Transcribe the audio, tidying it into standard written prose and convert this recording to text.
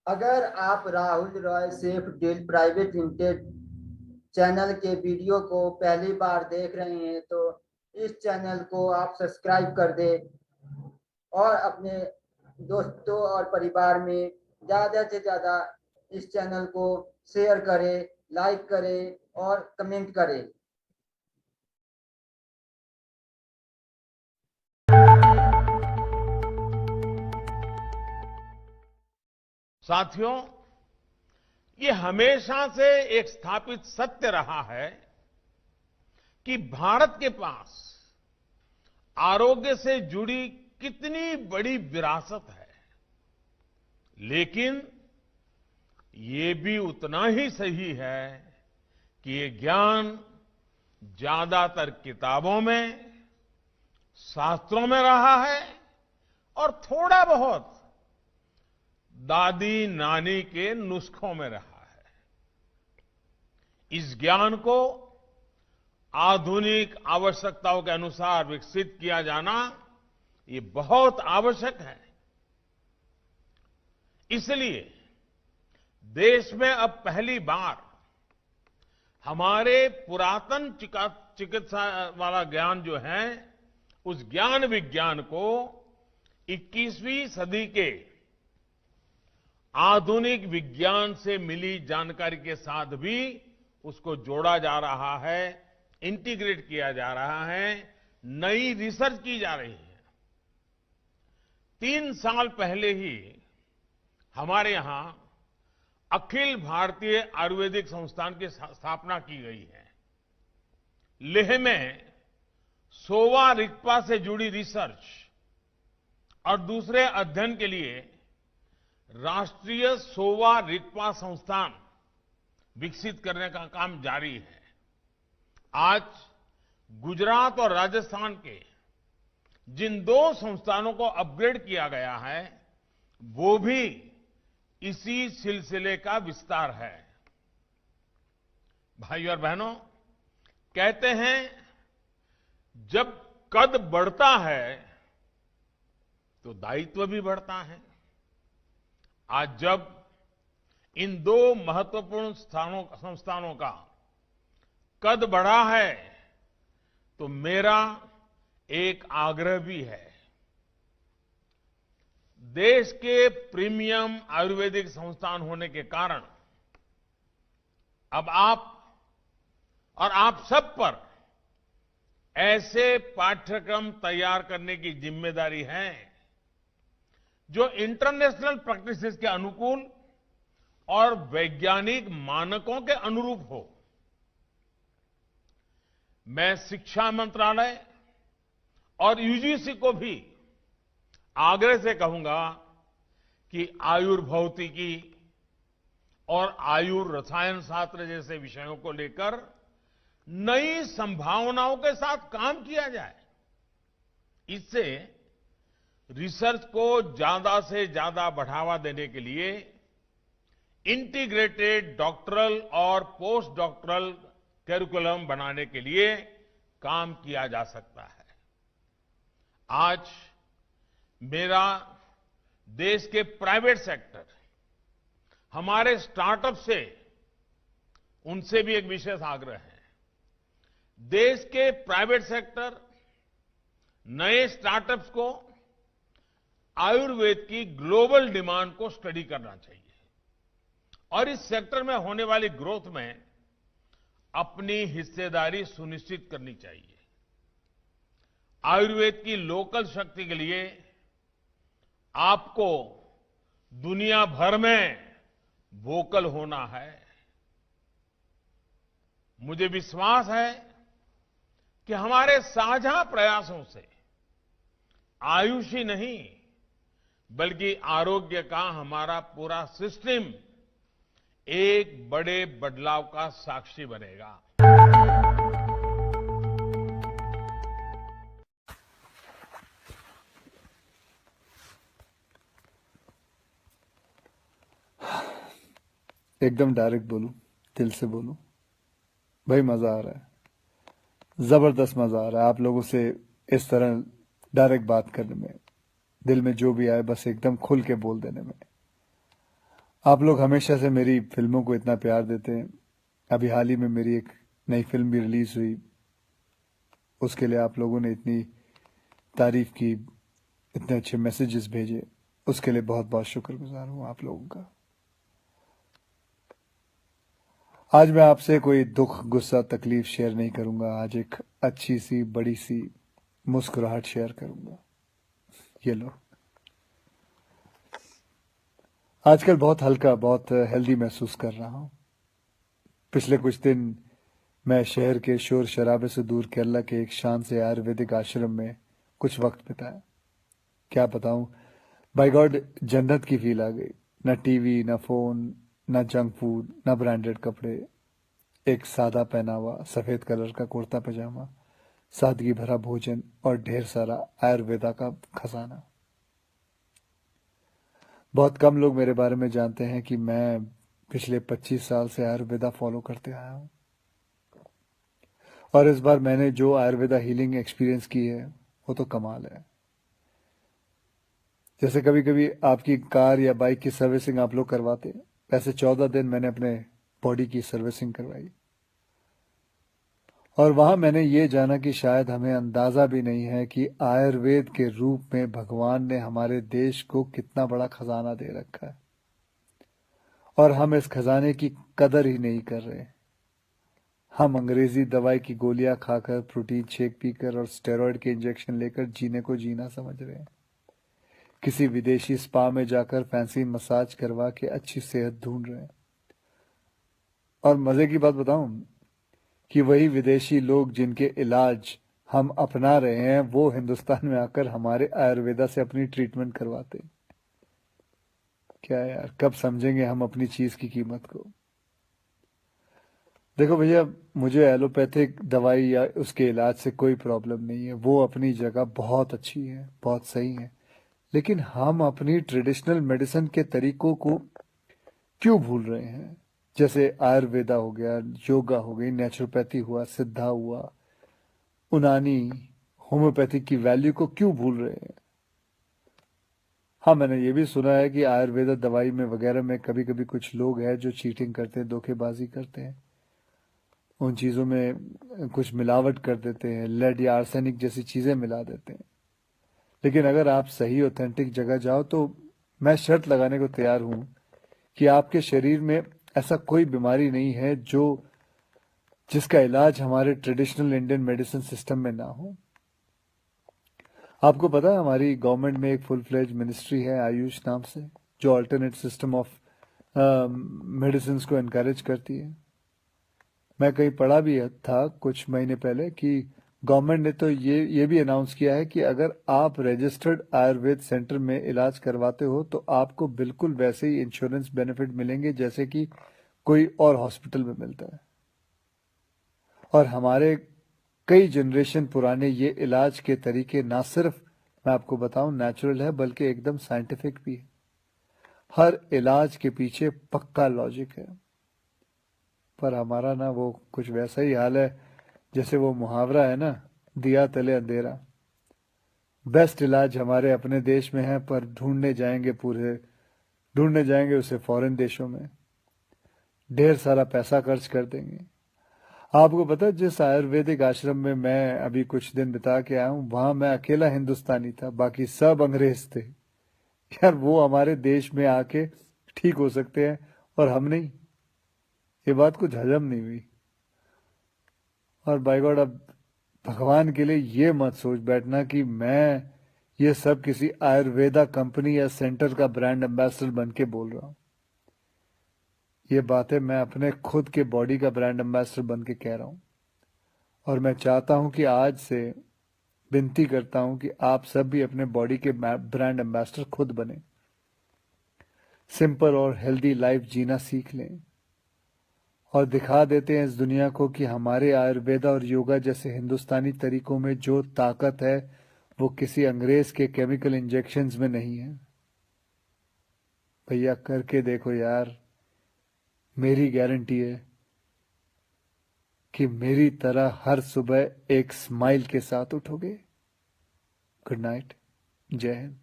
अगर आप Rahul Roy safe deal private limited channel के वीडियो को पहली बार देख रहे हैं तो इस चैनल को आप सब्सक्राइब कर दें और अपने दोस्तों और परिवार में ज़्यादा से ज़्यादा इस चैनल को शेयर करें, लाइक करें और कमेंट करें। साथियों, ये हमेशा से एक स्थापित सत्य रहा है कि भारत के पास आरोग्य से जुड़ी कितनी बड़ी विरासत है, लेकिन ये भी उतना ही सही है कि ये ज्ञान ज्यादातर किताबों में, शास्त्रों में रहा है और थोड़ा बहुत दादी नानी के नुस्खों में रहा है। इस ज्ञान को आधुनिक आवश्यकताओं के अनुसार विकसित किया जाना ये बहुत आवश्यक है। इसलिए देश में अब पहली बार हमारे पुरातन चिकित्सा वाला ज्ञान जो है, उस ज्ञान विज्ञान को 21वीं सदी के आधुनिक विज्ञान से मिली जानकारी के साथ भी उसको जोड़ा जा रहा है, इंटीग्रेट किया जा रहा है, नई रिसर्च की जा रही है। 3 साल पहले ही हमारे यहां अखिल भारतीय आयुर्वेदिक संस्थान की स्थापना की गई है। लेह में सोवा रिगपा से जुड़ी रिसर्च और दूसरे अध्ययन के लिए राष्ट्रीय सोवा रिगपा संस्थान विकसित करने का काम जारी है। आज गुजरात और राजस्थान के जिन 2 संस्थानों को अपग्रेड किया गया है, वो भी इसी सिलसिले का विस्तार है। भाइयों और बहनों, कहते हैं जब कद बढ़ता है तो दायित्व भी बढ़ता है। आज जब इन 2 महत्वपूर्ण संस्थानों का कद बढ़ा है तो मेरा एक आग्रह भी है। देश के प्रीमियम आयुर्वेदिक संस्थान होने के कारण अब आप सब पर ऐसे पाठ्यक्रम तैयार करने की जिम्मेदारी है जो इंटरनेशनल प्रैक्टिसेस के अनुकूल और वैज्ञानिक मानकों के अनुरूप हो। मैं शिक्षा मंत्रालय और यूजीसी को भी आग्रह से कहूंगा कि आयुर्भौतिकी और आयुर्रसायन शास्त्र जैसे विषयों को लेकर नई संभावनाओं के साथ काम किया जाए। इससे रिसर्च को ज्यादा से ज्यादा बढ़ावा देने के लिए इंटीग्रेटेड डॉक्टरल और पोस्ट डॉक्टरल कैरिकुलम बनाने के लिए काम किया जा सकता है। आज मेरा देश के प्राइवेट सेक्टर, हमारे स्टार्टअप से, उनसे भी एक विशेष आग्रह है। देश के प्राइवेट सेक्टर नए स्टार्टअप्स को आयुर्वेद की ग्लोबल डिमांड को स्टडी करना चाहिए और इस सेक्टर में होने वाली ग्रोथ में अपनी हिस्सेदारी सुनिश्चित करनी चाहिए। आयुर्वेद की लोकल शक्ति के लिए आपको दुनिया भर में वोकल होना है। मुझे विश्वास है कि हमारे साझा प्रयासों से आयुष ही नहीं बल्कि आरोग्य का हमारा पूरा सिस्टम एक बड़े बदलाव का साक्षी बनेगा। एकदम डायरेक्ट बोलूं, दिल से बोलूं, भाई मजा आ रहा है, जबरदस्त मजा आ रहा है आप लोगों से इस तरह डायरेक्ट बात करने में, दिल में जो भी आए बस एकदम खुल के बोल देने में। आप लोग हमेशा से मेरी फिल्मों को इतना प्यार देते हैं। अभी हाल ही में मेरी एक नई फिल्म भी रिलीज हुई, उसके लिए आप लोगों ने इतनी तारीफ की, इतने अच्छे मैसेजेस भेजे, उसके लिए बहुत बहुत शुक्रगुजार हूँ आप लोगों का। आज मैं आपसे कोई दुख, गुस्सा, तकलीफ शेयर नहीं करूंगा। आज एक अच्छी सी बड़ी सी मुस्कुराहट शेयर करूंगा। ये लो। आजकल बहुत हल्का, बहुत हेल्दी महसूस कर रहा हूँ। पिछले कुछ दिन मैं शहर के शोर शराबे से दूर केरला के एक शांत से आयुर्वेदिक आश्रम में कुछ वक्त बिताया। क्या बताऊं, बाय गॉड जन्नत की फील आ गई। न टीवी, न फोन, न जंक फूड, न ब्रांडेड कपड़े, एक सादा पहनावा, सफेद कलर का कुर्ता पजामा, सादगी भरा भोजन और ढेर सारा आयुर्वेदा का खजाना। बहुत कम लोग मेरे बारे में जानते हैं कि मैं पिछले 25 साल से आयुर्वेदा फॉलो करते आया हूँ। और इस बार मैंने जो आयुर्वेदा हीलिंग एक्सपीरियंस की है वो तो कमाल है। जैसे कभी कभी आपकी कार या बाइक की सर्विसिंग आप लोग करवाते हैं, वैसे 14 दिन मैंने अपने बॉडी की सर्विसिंग करवाई। और वहां मैंने ये जाना कि शायद हमें अंदाजा भी नहीं है कि आयुर्वेद के रूप में भगवान ने हमारे देश को कितना बड़ा खजाना दे रखा है, और हम इस खजाने की कदर ही नहीं कर रहे। हम अंग्रेजी दवाई की गोलियां खाकर, प्रोटीन शेक पीकर और स्टेरॉइड के इंजेक्शन लेकर जीने को जीना समझ रहे हैं। किसी विदेशी स्पा में जाकर फैंसी मसाज करवा के अच्छी सेहत ढूंढ रहे हैं। और मजे की बात बताऊं कि वही विदेशी लोग जिनके इलाज हम अपना रहे हैं, वो हिंदुस्तान में आकर हमारे आयुर्वेदा से अपनी ट्रीटमेंट करवाते हैं। क्या यार, कब समझेंगे हम अपनी चीज की कीमत को। देखो भैया, मुझे एलोपैथिक दवाई या उसके इलाज से कोई प्रॉब्लम नहीं है, वो अपनी जगह बहुत अच्छी है, बहुत सही है। लेकिन हम अपनी ट्रेडिशनल मेडिसिन के तरीकों को क्यों भूल रहे हैं? जैसे आयुर्वेदा हो गया, योगा हो गई, नेचुरोपैथी हुआ, सिद्धा हुआ, उनानी, होम्योपैथी की वैल्यू को क्यों भूल रहे हैं? हाँ, मैंने ये भी सुना है कि आयुर्वेदा दवाई में वगैरह में कभी कभी कुछ लोग हैं जो चीटिंग करते हैं, धोखेबाजी करते हैं, उन चीज़ों में कुछ मिलावट कर देते हैं, लेड या आर्सेनिक जैसी चीज़ें मिला देते हैं। लेकिन अगर आप सही ऑथेंटिक जगह जाओ तो मैं शर्त लगाने को तैयार हूं कि आपके शरीर में ऐसा कोई बीमारी नहीं है जो जिसका इलाज हमारे ट्रेडिशनल इंडियन मेडिसिन सिस्टम में ना हो। आपको पता है हमारी गवर्नमेंट में एक फुल फ्लेज मिनिस्ट्री है आयुष नाम से, जो अल्टरनेट सिस्टम ऑफ मेडिसिन को एनकरेज करती है। मैं कहीं पढ़ा भी था कुछ महीने पहले कि गवर्नमेंट ने तो ये भी अनाउंस किया है कि अगर आप रजिस्टर्ड आयुर्वेद सेंटर में इलाज करवाते हो तो आपको बिल्कुल वैसे ही इंश्योरेंस बेनिफिट मिलेंगे जैसे कि कोई और हॉस्पिटल में मिलता है। और हमारे कई जनरेशन पुराने ये इलाज के तरीके ना सिर्फ, मैं आपको बताऊं, नेचुरल है, बल्कि एकदम साइंटिफिक भी है। हर इलाज के पीछे पक्का लॉजिक है। पर हमारा ना वो कुछ वैसा ही हाल है जैसे वो मुहावरा है ना, दिया तले अंधेरा। बेस्ट इलाज हमारे अपने देश में है, पर ढूंढने जाएंगे उसे फॉरेन देशों में, ढेर सारा पैसा खर्च कर देंगे। आपको पता है जिस आयुर्वेदिक आश्रम में मैं अभी कुछ दिन बिता के आया हूं, वहां मैं अकेला हिंदुस्तानी था, बाकी सब अंग्रेज थे। यार, वो हमारे देश में आके ठीक हो सकते हैं और हम नहीं। ये बात कुछ हजम नहीं हुई। और बाय गॉड, अब भगवान के लिए ये मत सोच बैठना कि मैं ये सब किसी आयुर्वेदा कंपनी या सेंटर का ब्रांड एम्बेसडर बन के बोल रहा हूं। ये बातें मैं अपने खुद के बॉडी का ब्रांड एम्बेसडर बन के कह रहा हूं। और मैं चाहता हूं कि आज से विनती करता हूं कि आप सब भी अपने बॉडी के ब्रांड एम्बेसडर खुद बने, सिंपल और हेल्दी लाइफ जीना सीख लें और दिखा देते हैं इस दुनिया को कि हमारे आयुर्वेदा और योगा जैसे हिंदुस्तानी तरीकों में जो ताकत है वो किसी अंग्रेज के केमिकल इंजेक्शंस में नहीं है। भैया, करके देखो यार, मेरी गारंटी है कि मेरी तरह हर सुबह एक स्माइल के साथ उठोगे। गुड नाइट, जय हिंद।